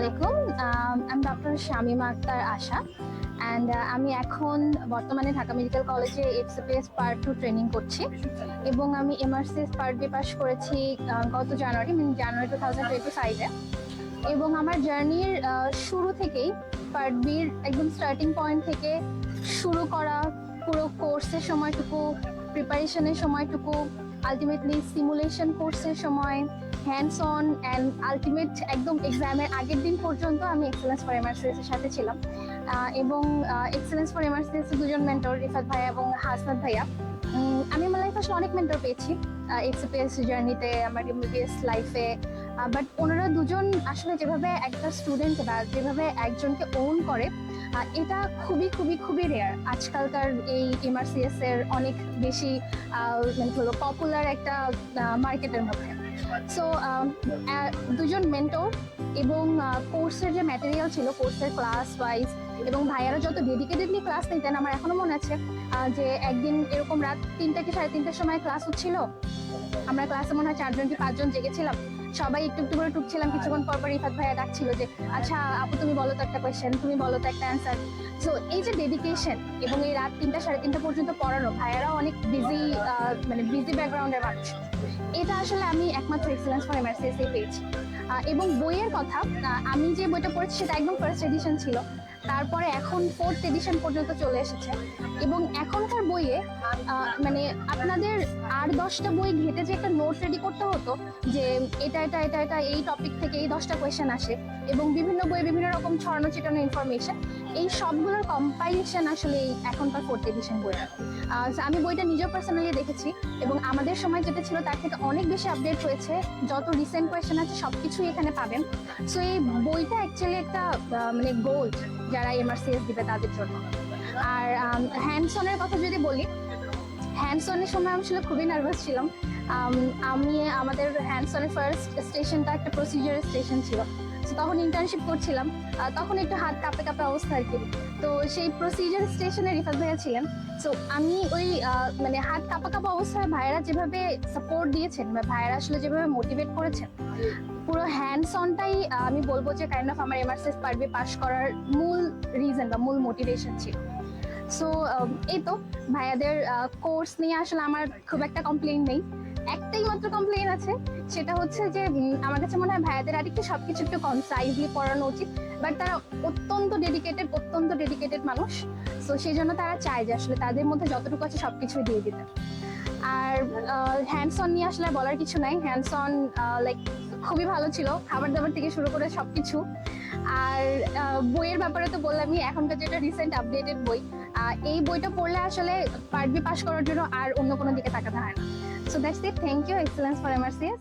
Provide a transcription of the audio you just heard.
আলাইকুম। আমি doctor Shamima Akter Asha and আমি এখন বর্তমানে ঢাকা মেডিকেল কলেজে এফসিপিএস পার্ট 2 ট্রেনিং করছি এবং আমি এমআরসিএস পার্ট বি পাস করেছি গত জানুয়ারি 2025-এ। এবং আমার জার্নির শুরু থেকেই পার্ট বির একদম স্টার্টিং পয়েন্ট থেকে শুরু করা পুরো কোর্সের সময়টুকু, প্রিপারেশনের সময়টুকু, আলটিমেটলি সিমুলেশন কোর্সের সময়, হ্যান্ডস অন অ্যান্ড আলটিমেট একদম এক্সামের আগের দিন পর্যন্ত আমি এক্সেলেন্স ফর এমআরসিএস এর সাথে ছিলাম। এবং এক্সেলেন্স ফর এমআরসিএস এর দুজন মেন্টর, রিফাত ভাইয়া এবং হাসনাত ভাইয়া। আমি আমার লাইফে আসলে অনেক মেন্টর পেয়েছি এক্সপিএস জার্নিতে, আমার এমবিবিএস লাইফে, বাট ওনারা দুজন আসলে যেভাবে একটা স্টুডেন্ট বা যেভাবে একজনকে ওন করে, এটা খুবই খুবই খুবই রেয়ার আজকালকার এই এমআরসিএস এর অনেক বেশি মানে হলো পপুলার একটা মার্কেটের মধ্যে। সো দুজন মেন্টর এবং কোর্সের যে ম্যাটেরিয়াল ছিল, কোর্সের ক্লাস ওয়াইজ এবং ভাইয়ারা যত ডেডিকেটেডলি ক্লাস নিতেন, আমার এখনো মনে আছে যে একদিন এরকম রাত 3টা কি 3:30টার সময় ক্লাস হচ্ছিল। আমরা ক্লাসে মনে হয় 4জন কি 5জন জেগেছিলাম, সবাই একটু একটু করে টুকছিলাম। কিছুক্ষণ পর পর রিফাত ভাইয়া ডাকছিল যে আচ্ছা আপু তুমি বলো তো একটা কোয়েশ্চেন, তুমি বলো তো একটা অ্যান্সার। সো এই যে ডেডিকেশন এবং এই রাত 3টা 3:30 পর্যন্ত পড়ানো, ভাইয়ারাও অনেক বিজি, মানে বিজি ব্যাকগ্রাউন্ডের মানুষ। এটা আসলে আমি একমাত্র এক্সেলেন্স ফর এমআরসিএস এ পেয়েছি। এবং বইয়ের কথা, আমি যে বইটা পড়েছি সেটা একদম ফার্স্ট এডিশন ছিল, তারপরে এখন 4th এডিশন পর্যন্ত চলে এসেছে। এবং এখনকার বইয়ে মানে আপনাদের 8-10টা বই ঘেটে যে একটা নোট রেডি করতে হতো যে এটা এটা এটা এটা এই টপিক থেকে এই 10টা কোয়েশ্চেন আসে, এবং বিভিন্ন বইয়ে বিভিন্ন রকম ছড়ানো ছিটানো ইনফরমেশন, এই সবগুলোর কম্পাইলেশন আসলে এই এখনকার 4th এডিশন বই। আমি বইটা নিজেও পার্সোনালি দেখেছি এবং আমাদের সময় যেটা ছিল তার থেকে অনেক বেশি আপডেট হয়েছে। যত রিসেন্ট কোয়েশ্চেন আছে সবকিছুই এখানে পাবেন। সো এই বইটা অ্যাকচুয়ালি একটা মানে গোল্ড যারা এমআরসিএস দিবে তাদের জন্য। আর হ্যান্ডস অনের কথা যদি বলি, হ্যান্ডস অনের সময় আমি আসলে খুবই নার্ভাস ছিলাম। আমাদের হ্যান্ডস অনের ফার্স্ট স্টেশনটা একটা প্রসিজার স্টেশন ছিল। তখন ইন্টার্নশিপ করছিলাম, তখন একটু হাত কাঁপে কাঁপে অবস্থা আর কি। তো সেই প্রসিজার স্টেশনে রিফাত ভাইয়া ছিলেন। সো আমি ওই মানে হাত কাঁপা কাঁপা অবস্থায় ভাইয়ারা যেভাবে সাপোর্ট দিয়েছেন বা ভাইয়ারা আসলে যেভাবে মোটিভেট করেছেন, পুরো হ্যান্ডস অনটাই আমি বলবো যে কাইন্ড অফ আমার এমআরসিএস পার্ট বি পাস করার মূল রিজন বা মূল মোটিভেশন ছিল। সো এই তো ভাইয়াদের কোর্স নিয়ে আসলে আমার খুব একটা কমপ্লেইন নেই। একটাই মাত্র কমপ্লেইন আছে, সেটা হচ্ছে যে আমার কাছে মনে হয় ভাইয়াদের আরেকটু সবকিছু একটু কনসাইজলি পড়ানো উচিত। বাট তারা অত্যন্ত ডেডিকেটেড মানুষ। সো সেই জন্য তারা চায় যে আসলে তাদের মধ্যে যতটুকু আছে সবকিছুই দিয়ে দিতে। আর হ্যান্ডস অন নিয়ে আসলে বলার কিছু নাই। হ্যান্ডস অন লাইক খুবই ভালো ছিল, খাবার দাবার থেকে শুরু করে সবকিছু। আর বইয়ের ব্যাপারে তো বললামই, এখনকার যেটা রিসেন্ট আপডেটেড বই, এই বইটা পড়লে আসলে পার্ট বি পাস করার জন্য আর অন্য কোনো দিকে তাকাতে হয় না। So that's it. Thank you excellence for MRCS.